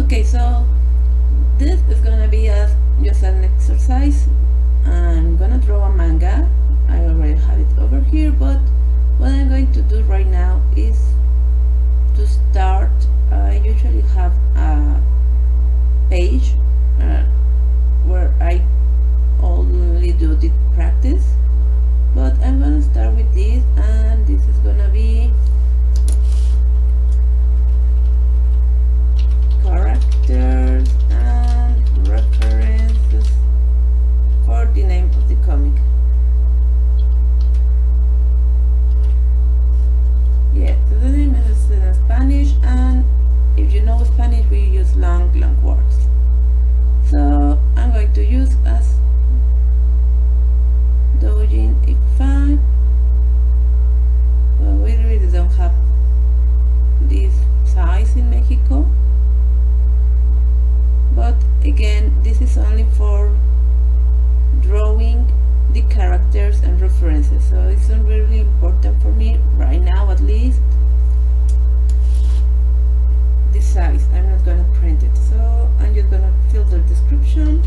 Okay, so this is gonna be just an exercise. I'm gonna draw a manga. I already have it over here, but what I'm going to do right now is to start. I usually have a page where I only do the practice, but I'm gonna start with this, and this is gonna be characters and references for the name of the comic. Yeah, so the name is in Spanish, and if you know Spanish, we use long words. So I'm going to use as Douyin X5. Well, we really don't have this size in Mexico, but again, this is only for drawing the characters and references, so it's not really important for me right now, at least the size. I'm not going to print it, so I'm just going to fill the description.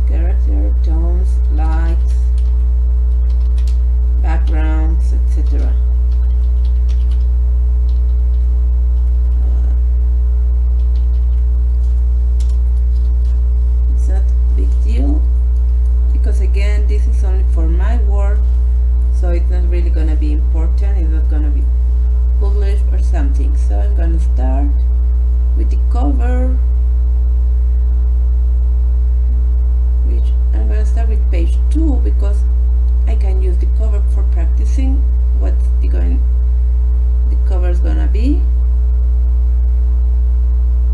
Character, tones, lights, backgrounds, etc. It's not a big deal, because again, this is only for my work, so it's not really gonna be important. It's not gonna be published or something. So I'm gonna start with the cover, which I'm gonna start with page 2, because I can use the cover for practicing what the cover is gonna be.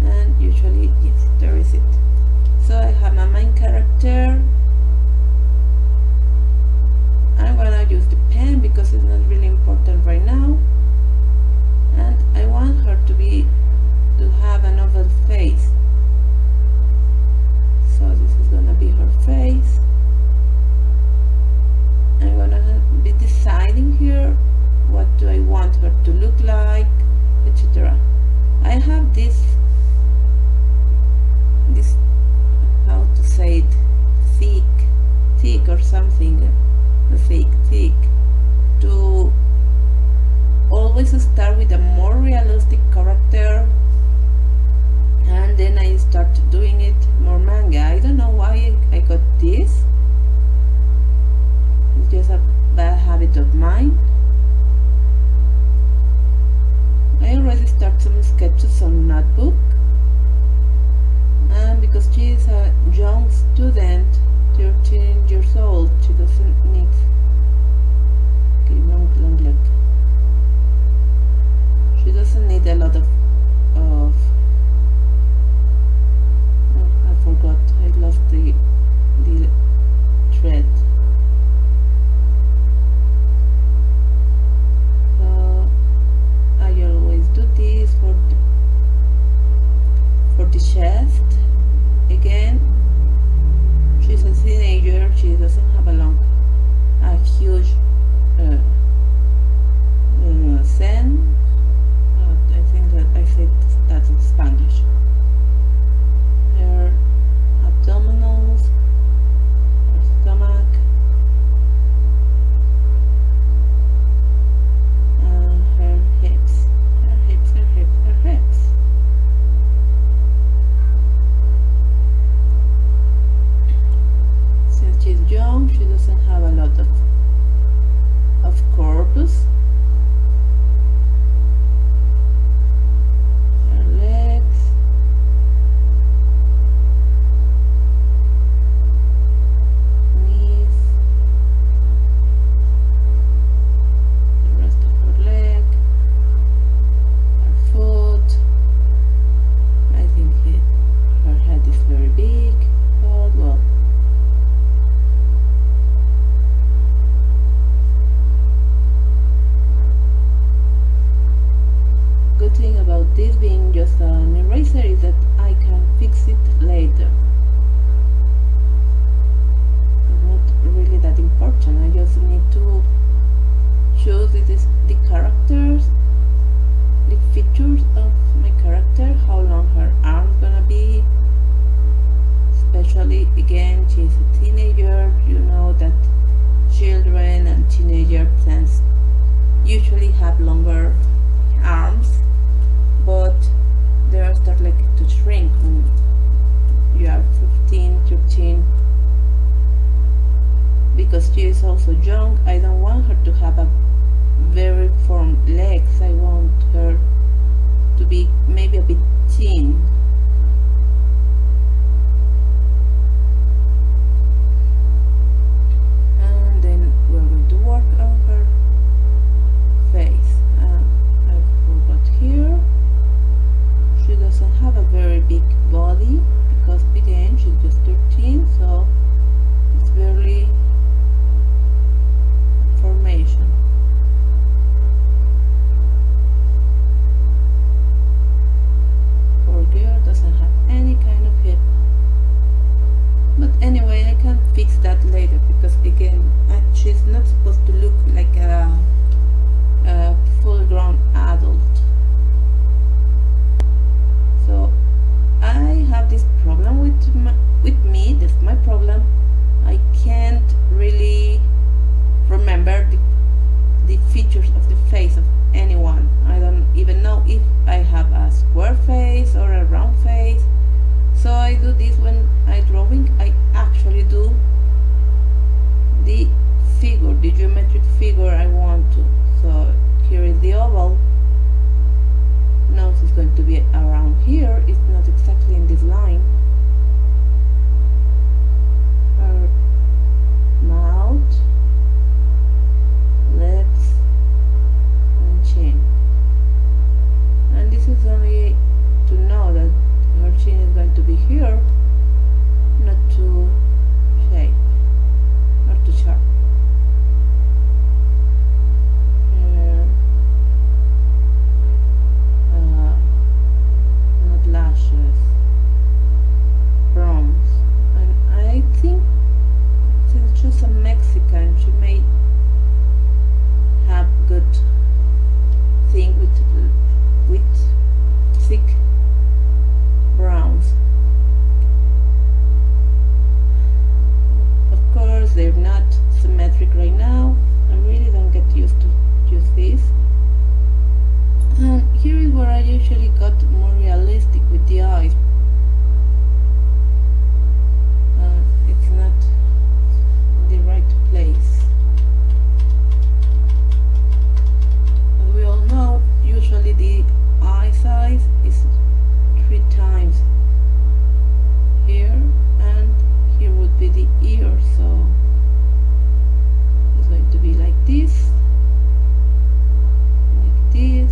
And usually, yes, there is it. So I have my main character. I'm gonna use the pen because it's not really important right now, and I want her to have an oval face. So this is gonna be her face. I'm gonna be deciding here what do I want her to look like, etc. I have this how to say it, thick or something, thick, to always start with a more realistic character, and then I start doing it more manga. I don't know why I got this. It's just a bad habit of mine. I already start some sketches on notebook, and because she is a young student, 13 years old, she doesn't need long leg. She doesn't need a lot of oh, I forgot, I lost the thread. So I always do this for the chest. Again, she's a teenager, she doesn't have a huge sen. I think that I said that in Spanish. Her abdominals, her stomach, her hips. Since she's young, she doesn't have a lot of corpus. Her legs, knees, the rest of her leg, her foot. I think her head is very big, but well, because she is also young, I don't want her to have a very firm legs. I want her to be maybe a bit thin. And then we're going to work on her face. I forgot here. She doesn't have a very big body because again she's just 13, so it's barely formation. Poor girl doesn't have any kind of hip. But anyway, I can fix that later because again she's not supposed to look like a full-grown adult. So I have this problem with me. That's my problem. I can't really remember the features of the face of anyone. I don't even know if I have a square face or a round face. So I do this when I drawing. I actually do the figure, the geometric figure I want to. So here is the oval. Nose is going to be around here. It's not exactly in this line. Her mouth, lips, and chin. And this is only to know that her chin is going to be here, not too shape, not too sharp. Lashes, brows, and I think since she's a Mexican, she may have good thing with thick brows. Of course, they're not symmetric right now. I really don't get used to use this. And here is where I usually got more realistic with the eyes. It's not in the right place. As we all know, usually the eye size is 3 times here, and here would be the ear, so it's going to be like this, like this.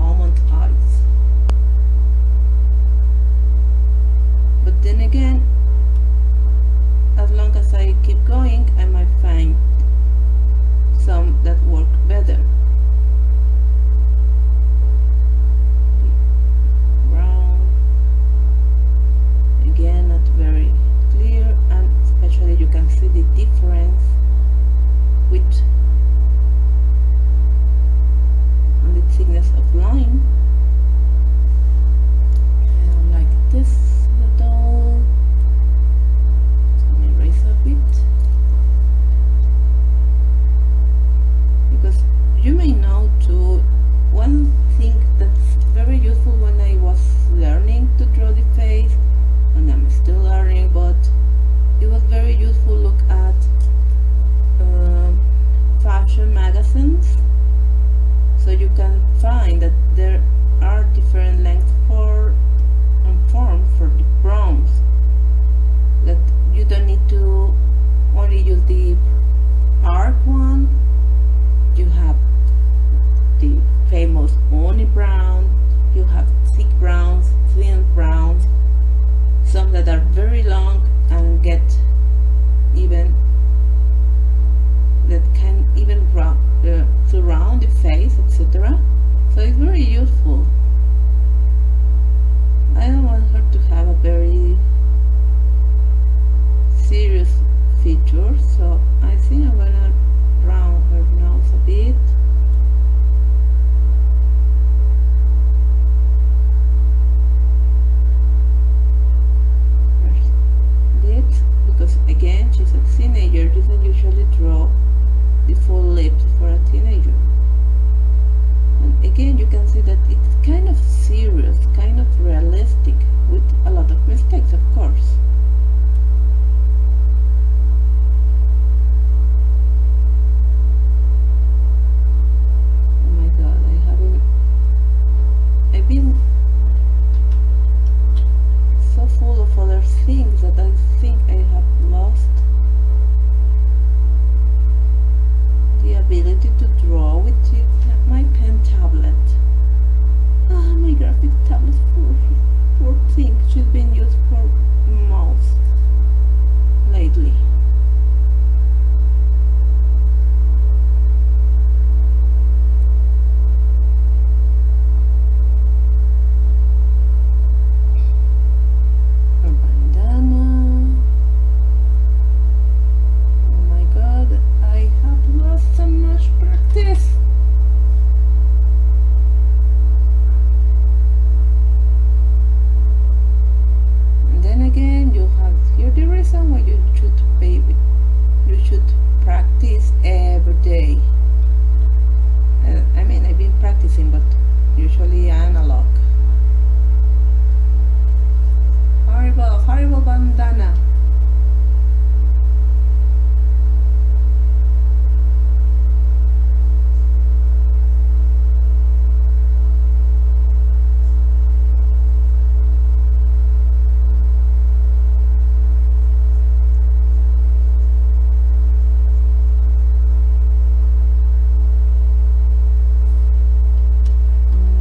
almond eyes. But then again, as long as I keep going, I might find some that work better. Brown, again, not very clear, and especially you can see the difference with the thickness of line. And like this little, let me erase a bit, because you may know too, one thing that's very useful when I was learning to draw the face, and I'm still learning, but it was very useful look at fashion magazines, so you can find that there are different lengths for and forms for the browns, that you don't need to only use the arc one. You have the famous uni brown, you have thick browns, thin browns, some that are very long and get even, that can even surround the face, etc. So it's very useful. I don't want her to have a very serious feature, so I think I'm gonna round her nose a bit. Lips, because again, she's a teenager, you don't usually draw the full lips for a teenager. And again, you can see that it's kind of serious, kind of realistic, with a lot of mistakes, of course. Oh my god, I've been so full of other things that I think I have lost the ability to draw with my pen tablet. My graphic tablet for things she's been used for mouse lately. Her bandana. Oh my god, I have lost so much practice. And then again, you have here the reason why you should practice every day. I mean, I've been practicing, but usually analog. Horrible bandana.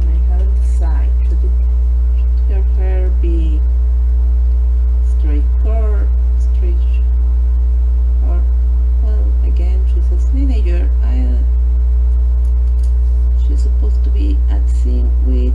I haven't decided. Should your hair be straight or straight, or, well, again, she's a teenager. She's supposed to be at sync with